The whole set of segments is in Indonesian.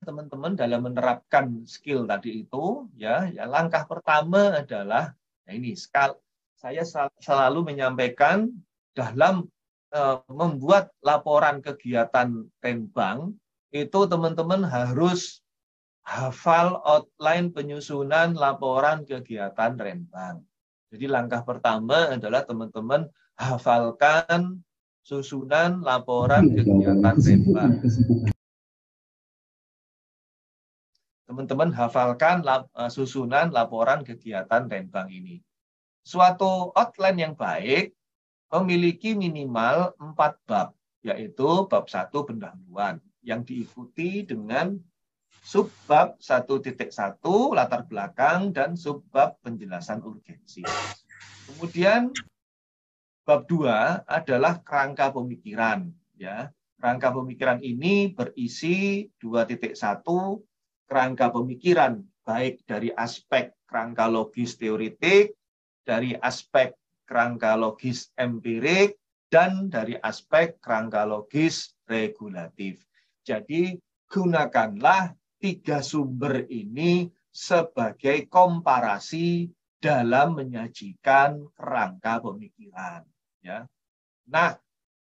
teman-teman dalam menerapkan skill tadi itu, ya langkah pertama adalah, nah ini saya selalu menyampaikan dalam membuat laporan kegiatan Renbang itu teman-teman harus hafal outline penyusunan laporan kegiatan Renbang. Jadi langkah pertama adalah teman-teman hafalkan susunan laporan kegiatan Renbang. Teman-teman hafalkan susunan laporan kegiatan Renbang ini. Suatu outline yang baik memiliki minimal 4 bab, yaitu bab 1 pendahuluan, yang diikuti dengan subbab 1.1 latar belakang dan subbab penjelasan urgensi. Kemudian bab 2 adalah kerangka pemikiran, ya. Kerangka pemikiran ini berisi 2.1 kerangka pemikiran, baik dari aspek kerangka logis teoritik, dari aspek kerangka logis empirik, dan dari aspek kerangka logis regulatif. Jadi gunakanlah 3 sumber ini sebagai komparasi dalam menyajikan kerangka pemikiran. Ya. Nah,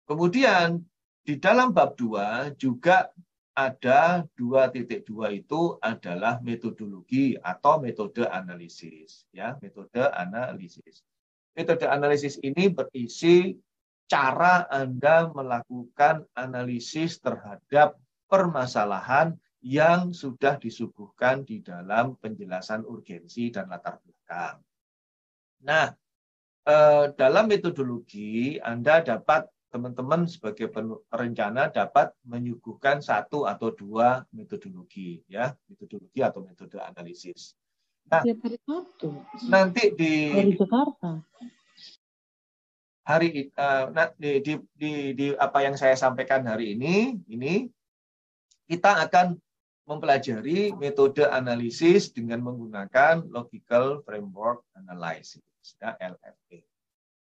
kemudian di dalam bab 2 juga ada 2.2 itu adalah metodologi atau metode analisis, ya, metode analisis. Metode analisis ini berisi cara Anda melakukan analisis terhadap permasalahan yang sudah disuguhkan di dalam penjelasan urgensi dan latar belakang. Nah, dalam metodologi Anda dapat, teman-teman sebagai perencana dapat menyuguhkan 1 atau 2 metodologi, ya, metodologi atau metode analisis. Nah, nanti di Jakarta. Hari di apa yang saya sampaikan hari ini kita akan mempelajari metode analisis dengan menggunakan Logical Framework Analysis, ya, LFA.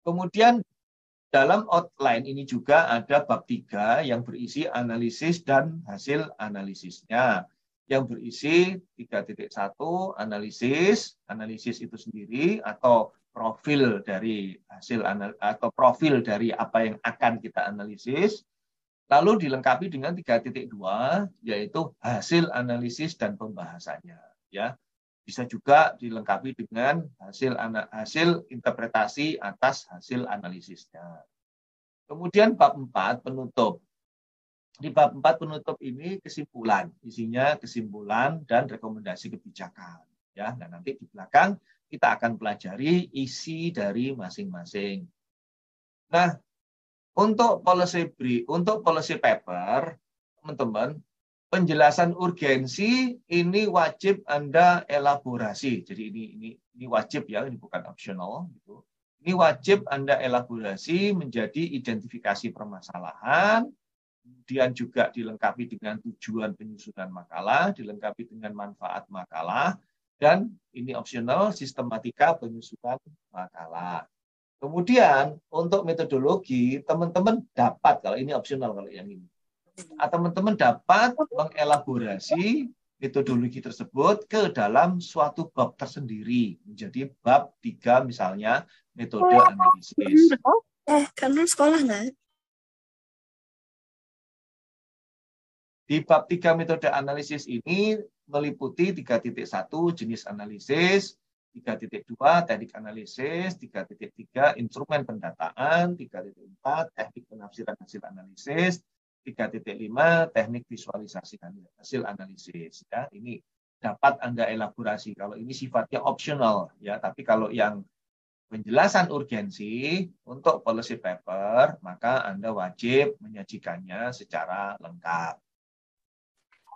Kemudian dalam outline ini juga ada bab 3 yang berisi analisis dan hasil analisisnya. Yang berisi 3.1 analisis itu sendiri atau profil dari hasil atau profil dari apa yang akan kita analisis. Lalu dilengkapi dengan 3.2 yaitu hasil analisis dan pembahasannya, ya. Bisa juga dilengkapi dengan hasil interpretasi atas hasil analisisnya. Kemudian bab 4 penutup. Di bab 4 penutup ini kesimpulan, isinya kesimpulan dan rekomendasi kebijakan, ya. Nah, nanti di belakang kita akan pelajari isi dari masing-masing. Nah, untuk policy paper, teman-teman, penjelasan urgensi ini wajib Anda elaborasi. Jadi ini wajib, ya, ini bukan optional gitu. Ini wajib Anda elaborasi menjadi identifikasi permasalahan, kemudian juga dilengkapi dengan tujuan penyusunan makalah, dilengkapi dengan manfaat makalah, dan ini optional sistematika penyusunan makalah. Kemudian untuk metodologi, teman-teman dapat, kalau ini optional kalau yang ini, teman-teman dapat mengelaborasi metodologi tersebut ke dalam suatu bab tersendiri, menjadi bab 3 misalnya metode analisis. Karena sekolah nggak? Di bab 3 metode analisis ini meliputi 3.1 jenis analisis, 3.2 teknik analisis, 3.3 instrumen pendataan, 3.4 teknik penafsiran hasil analisis, 3.5 teknik visualisasi hasil analisis, ya. Ini dapat Anda elaborasi. Kalau ini sifatnya optional, ya, tapi kalau yang penjelasan urgensi untuk policy paper, maka Anda wajib menyajikannya secara lengkap.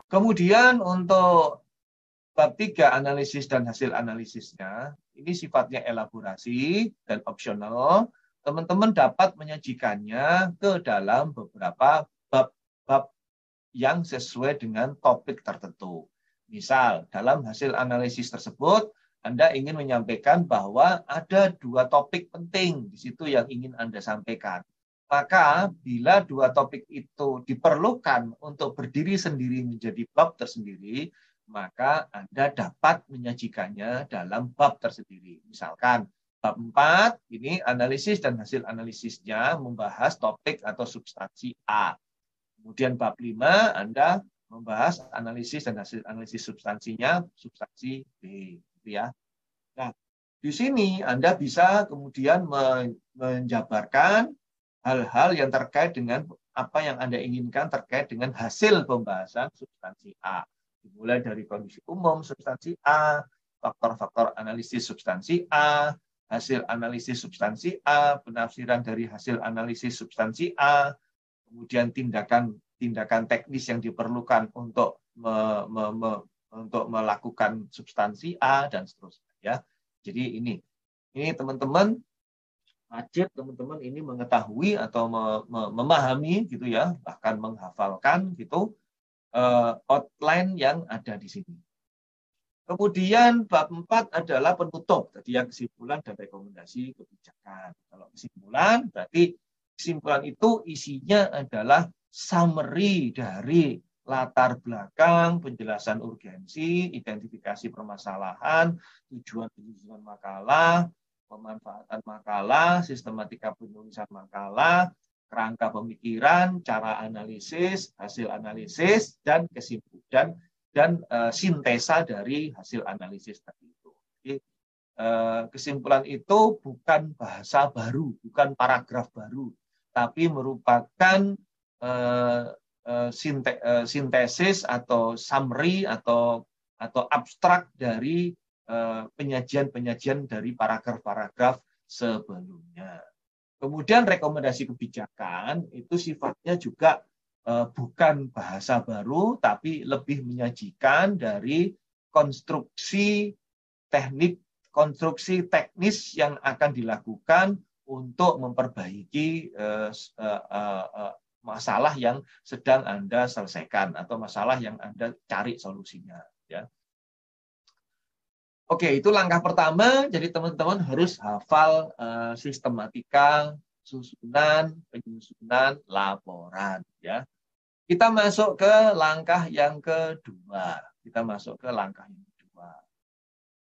Kemudian untuk bab 3 analisis dan hasil analisisnya, ini sifatnya elaborasi dan optional. Teman-teman dapat menyajikannya ke dalam beberapa bab-bab yang sesuai dengan topik tertentu. Misal, dalam hasil analisis tersebut, Anda ingin menyampaikan bahwa ada 2 topik penting di situ yang ingin Anda sampaikan. Maka bila dua topik itu diperlukan untuk berdiri sendiri menjadi bab tersendiri, maka Anda dapat menyajikannya dalam bab tersendiri. Misalkan bab 4 ini analisis dan hasil analisisnya membahas topik atau substansi A. Kemudian bab 5 Anda membahas analisis dan hasil analisis substansinya substansi B, gitu ya. Nah, di sini Anda bisa kemudian menjabarkan hal-hal yang terkait dengan apa yang Anda inginkan terkait dengan hasil pembahasan substansi A. Dimulai dari kondisi umum substansi A, faktor-faktor analisis substansi A, hasil analisis substansi A, penafsiran dari hasil analisis substansi A, kemudian tindakan teknis yang diperlukan untuk untuk melakukan substansi A dan seterusnya. Ya. Jadi ini teman-teman wajib teman-teman ini mengetahui atau memahami gitu ya, bahkan menghafalkan gitu outline yang ada di sini. Kemudian bab 4 adalah penutup, tadi yang kesimpulan dan rekomendasi kebijakan. Kalau kesimpulan berarti kesimpulan itu isinya adalah summary dari latar belakang, penjelasan urgensi, identifikasi permasalahan, tujuan penyusunan makalah, pemanfaatan makalah, sistematika penulisan makalah, kerangka pemikiran, cara analisis, hasil analisis, dan kesimpulan dan sintesa dari hasil analisis tadi itu. Jadi, kesimpulan itu bukan bahasa baru, bukan paragraf baru, tapi merupakan sintesis atau summary atau abstrak dari penyajian-penyajian dari paragraf-paragraf sebelumnya. Kemudian rekomendasi kebijakan itu sifatnya juga bukan bahasa baru, tapi lebih menyajikan dari konstruksi teknis yang akan dilakukan untuk memperbaiki masalah yang sedang Anda selesaikan atau masalah yang Anda cari solusinya. Ya. Oke, itu langkah pertama. Jadi teman-teman harus hafal sistematika, susunan, penyusunan, laporan. Ya. Kita masuk ke langkah yang kedua.